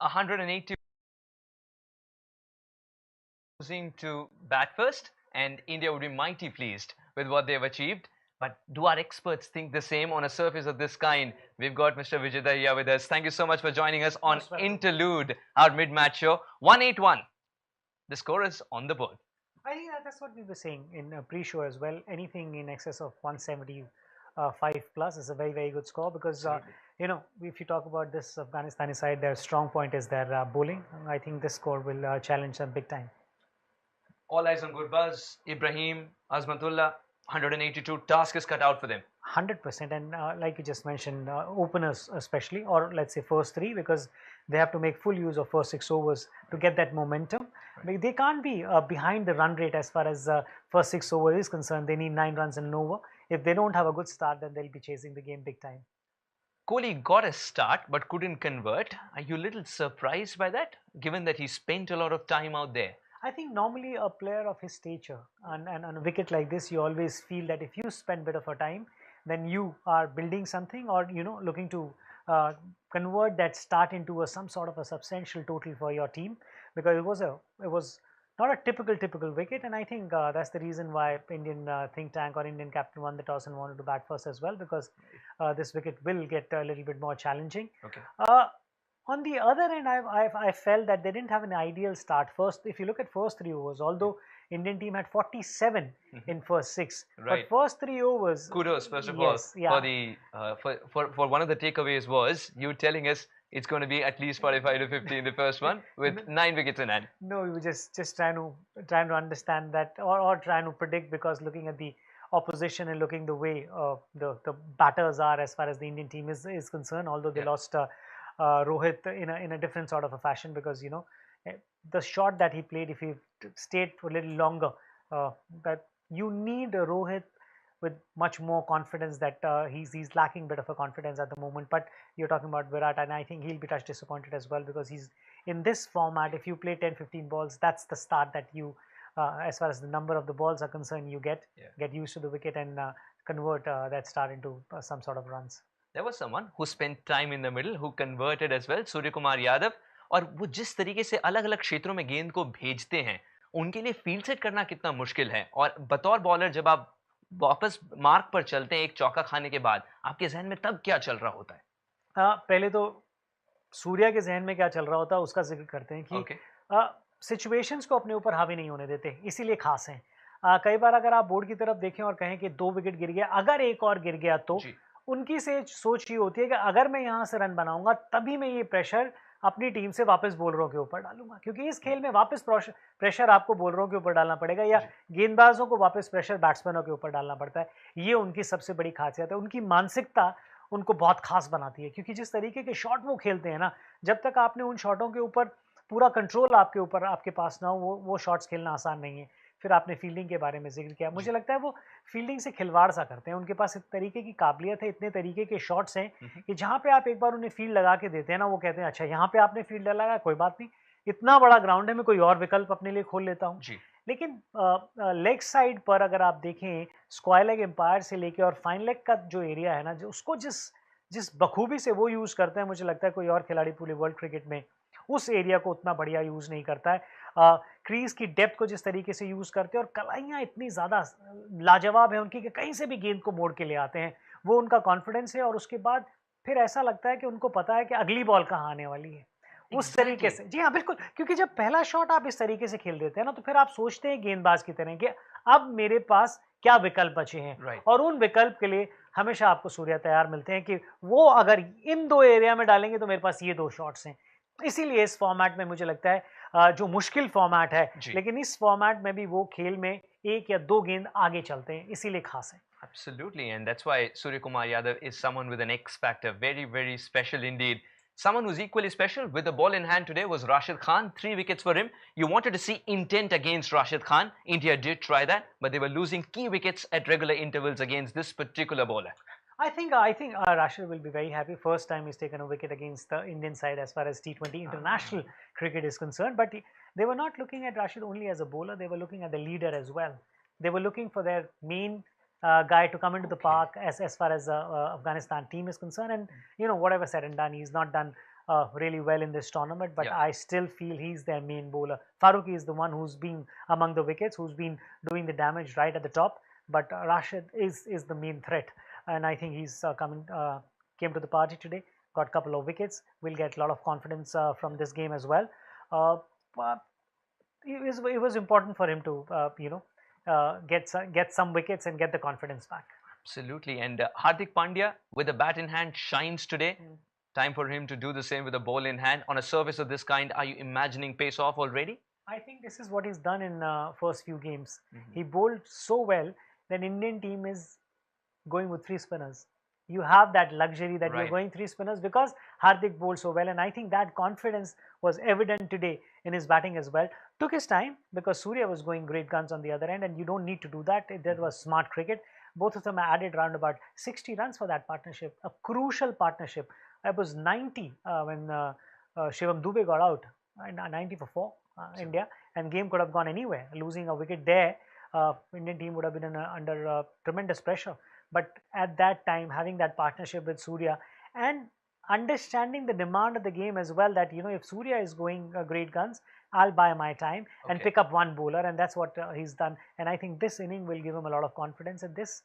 180 choosing to bat first, and India would be mighty pleased with what they've achieved. But do our experts think the same on a surface of this kind? We've got Mr. Vijay Dahiya with us. Thank you so much for joining us on Most welcome. Interlude, our mid-match show. 181. The score is on the board. I think that's what we were saying in pre-show as well. Anything in excess of 175 plus is a very, very good score because, if you talk about this Afghanistani side, their strong point is their bowling. I think this score will challenge them big time. All eyes on Gurbaz, Ibrahim, Azmatullah, 182. Task is cut out for them. 100%, and like you just mentioned, openers especially, or let's say first three, because they have to make full use of first 6 overs to get that momentum. Right. They can't be behind the run rate as far as first 6 overs is concerned. They need 9 runs and an over. If they don't have a good start, then they'll be chasing the game big time. Kohli got a start but couldn't convert. Are you a little surprised by that, given that he spent a lot of time out there? I think normally a player of his stature and on a wicket like this, you always feel that if you spend a bit of a time, then you are building something, or looking to convert that start into some sort of a substantial total for your team, because it was not a typical wicket, and I think that's the reason why Indian think tank or Indian captain won the toss and wanted to bat first as well, because this wicket will get a little bit more challenging. Okay. On the other end, I felt that they didn't have an ideal start. First, if you look at first 3 overs, although Indian team had 47 in first 6, right. but first 3 overs. Kudos, first of all, yeah. for the for one of the takeaways was you telling us it's going to be at least 45 to 50 in the first one with 9 wickets in hand. No, we were just trying to understand that, or trying to predict, because looking at the opposition and looking the way the batters are as far as the Indian team is concerned, although they lost Rohit in a different sort of a fashion, because the shot that he played, if he stayed for a little longer, that you need a Rohit with much more confidence. That he's lacking a bit of a confidence at the moment. But you're talking about Virat, and I think he'll be touch disappointed as well, because he's in this format. If you play 10-15 balls, that's the start that you, as far as the number of the balls are concerned, you get used to the wicket and convert that start into some sort of runs. There was someone who spent time in the middle who converted as well, Surya Kumar Yadav. और वो जिस तरीके से अलग अलग क्षेत्रों में गेंद को भेजते हैं, उनके लिए फील्ड सेट करना कितना मुश्किल है। और बतौर बॉलर जब आप वापस मार्क पर चलते हैं एक चौका खाने के बाद, आपके जहन में तब क्या चल रहा होता है? पहले तो सूर्या के जहन में क्या चल रहा होता है उसका जिक्र करते हैं कि सिचुएशंस को अपने ऊपर हावी नहीं होने देते, इसीलिए खास हैं। कई बार अगर आप बोर्ड की तरफ देखें और कहें कि 2 विकेट गिर गया, अगर एक और गिर गया तो उनकी से सोच ये होती है कि अगर मैं यहाँ से रन बनाऊंगा तभी मैं ये प्रेशर अपनी टीम से वापस बॉलरों के ऊपर डालूंगा, क्योंकि इस खेल में वापस प्रेशर आपको बॉलरों के ऊपर डालना पड़ेगा, या गेंदबाजों को वापस प्रेशर बैट्समैनों के ऊपर डालना पड़ता है। ये उनकी सबसे बड़ी खासियत है। उनकी मानसिकता उनको बहुत खास बनाती है, क्योंकि जिस तरीके के शॉट वो खेलते हैं ना, जब तक आपने उन शॉटों के ऊपर पूरा कंट्रोल आपके पास ना हो, वो शॉट्स खेलना आसान नहीं है। फिर आपने फील्डिंग के बारे में जिक्र किया, मुझे लगता है वो फील्डिंग से खिलवाड़ सा करते हैं। उनके पास इस तरीके की काबिलियत है, इतने तरीके के शॉट्स हैं कि जहाँ पे आप एक बार उन्हें फील्ड लगा के देते हैं ना, वो कहते हैं अच्छा यहाँ पे आपने फील्ड लगाया, कोई बात नहीं, इतना बड़ा ग्राउंड है, मैं कोई और विकल्प अपने लिए खोल लेता हूँ। लेकिन लेग साइड पर अगर आप देखें, स्क्वायर लेग एम्पायर से लेके और फाइन लेग का जो एरिया है ना, जो उसको जिस बखूबी से वो यूज करते हैं, मुझे लगता है कोई और खिलाड़ी पूरे वर्ल्ड क्रिकेट में उस एरिया को उतना बढ़िया यूज नहीं करता है। क्रीज की डेप्थ को जिस तरीके से यूज करते हैं, और कलाइयाँ इतनी ज्यादा लाजवाब है उनकी कि कहीं से भी गेंद को मोड़ के ले आते हैं, वो उनका कॉन्फिडेंस है। और उसके बाद फिर ऐसा लगता है कि उनको पता है कि अगली बॉल कहाँ आने वाली है, उस तरीके से। जी हाँ, बिल्कुल, क्योंकि जब पहला शॉट आप इस तरीके से खेल देते हैं ना, तो फिर आप सोचते हैं गेंदबाज की तरह कि अब मेरे पास क्या विकल्प बचे हैं, और उन विकल्प के लिए हमेशा आपको सूर्या तैयार मिलते हैं कि वो अगर इन 2 एरिया में डालेंगे तो मेरे पास ये 2 शॉट्स हैं। इसीलिए इस फॉर्मेट में मुझे लगता है जो मुश्किल फॉर्मेट है, लेकिन इस फॉर्मेट में भी वो खेल में 1 या 2 गेंद आगे चलते हैं, इसीलिए खास है। Absolutely, and that's why Surya Kumar Yadav is someone with an X factor, very, very special indeed. Someone who's equally special with the ball in hand today was Rashid Khan. 3 wickets for him. You wanted to see intent against Rashid Khan. India did try that, but they were losing key wickets at regular intervals against this particular bowler. I think Rashid will be very happy. First time he's taken a wicket against the Indian side as far as T20 international cricket is concerned. But they were not looking at Rashid only as a bowler. They were looking at the leader as well. They were looking for their main guy to come into the park as far as Afghanistan team is concerned. And whatever said and done, he's not done really well in this tournament, but Yeah. I still feel he's their main bowler. Farooqi is the one who's been among the wickets, who's been doing the damage right at the top, but Rashid is the main threat, and I think he's came to the party today, got a couple of wickets, will get a lot of confidence from this game as well. But it was important for him to get some wickets and get the confidence back. Absolutely. And Hardik Pandya with a bat in hand shines today. Time for him to do the same with a ball in hand. On a service of this kind, are you imagining pace off already? I think this is what he's done in first few games. He bowled so well that Indian team is going with 3 spinners. You have that luxury that you're going 3 spinners because Hardik bowled so well, and I think that confidence was evident today in his batting as well. Took his time because Surya was going great guns on the other end, and you don't need to do that. That was smart cricket. Both of them added around about 60 runs for that partnership, a crucial partnership. It was 90 when Shivam Dubey got out, 90 for 4 India, and game could have gone anywhere. Losing a wicket there, Indian team would have been under tremendous pressure. But at that time, having that partnership with Surya and understanding the demand of the game as well, that if Surya is going great guns, I'll buy my time and pick up one bowler, and that's what he's done. And I think this inning will give him a lot of confidence, and this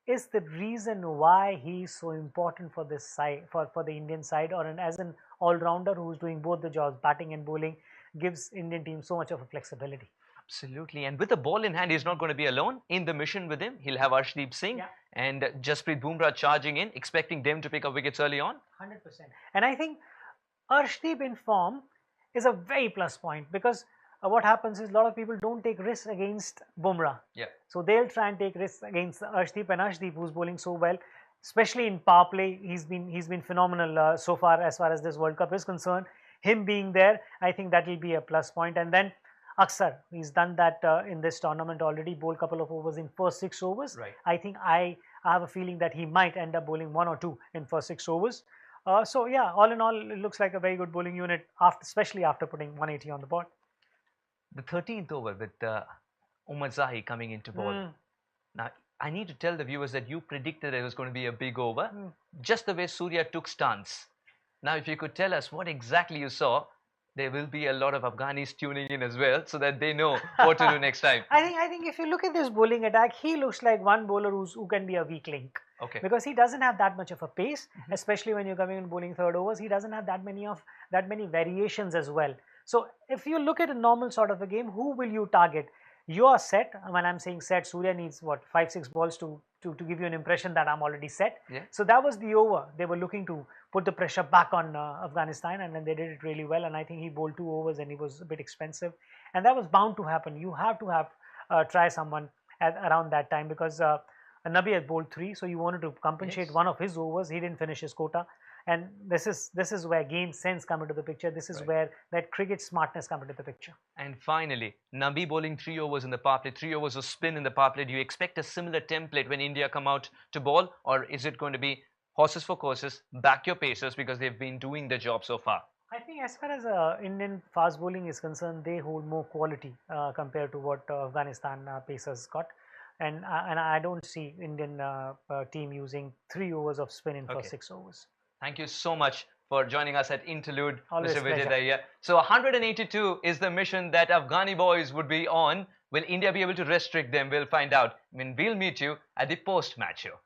is the reason why he's so important for this side, for the Indian side, or as an all-rounder who's doing both the jobs, batting and bowling, gives Indian team so much of a flexibility. Absolutely. And with the ball in hand, he's not going to be alone in the mission with him. He'll have Arshdeep Singh and Jasprit Bumrah charging in, expecting them to pick up wickets early on. 100%. And I think Arshdeep in form is a very plus point, because what happens is a lot of people don't take risks against Bumrah. So they'll try and take risks against Arshdeep, and Arshdeep, who's bowling so well, especially in power play, he's been phenomenal so far as this World Cup is concerned. Him being there, I think that will be a plus point. And then Aksar, he's done that in this tournament already, bowled a couple of overs in first 6 overs. I think I have a feeling that he might end up bowling 1 or 2 in first 6 overs. So yeah, all in all, it looks like a very good bowling unit, especially after putting 180 on the board. The 13th over with Umar Zahi coming into ball. Now, I need to tell the viewers that you predicted it was going to be a big over, just the way Surya took stance. Now, if you could tell us what exactly you saw, there will be a lot of Afghanis tuning in as well, so that they know what to do next time. I think if you look at this bowling attack, he looks like one bowler who can be a weak link. Because he doesn't have that much of a pace, especially when you're coming and bowling third overs. He doesn't have that many variations as well. So if you look at a normal sort of a game, who will you target? You are set. When I'm saying set, Surya needs what, 5-6 balls to give you an impression that I'm already set. So that was the over. They were looking to put the pressure back on Afghanistan, and then they did it really well. And I think he bowled 2 overs, and he was a bit expensive, and that was bound to happen. You have to try someone around that time, because Nabi had bowled 3, so you wanted to compensate one of his overs. He didn't finish his quota. And this is where game sense come into the picture. This is where that cricket smartness come into the picture. And finally, Nabi bowling 3 overs in the power play, 3 overs of spin in the power play. Do you expect a similar template when India come out to bowl, or is it going to be horses for courses, back your pacers, because they've been doing the job so far? I think as far as Indian fast bowling is concerned, they hold more quality compared to what Afghanistan pacers got. And I don't see Indian team using 3 overs of spin in first 6 overs. Thank you so much for joining us at Interlude, Always Mr. Vijay Dahiya. So 182 is the mission that Afghani boys would be on. Will India be able to restrict them? We'll find out. We'll meet you at the post-match show.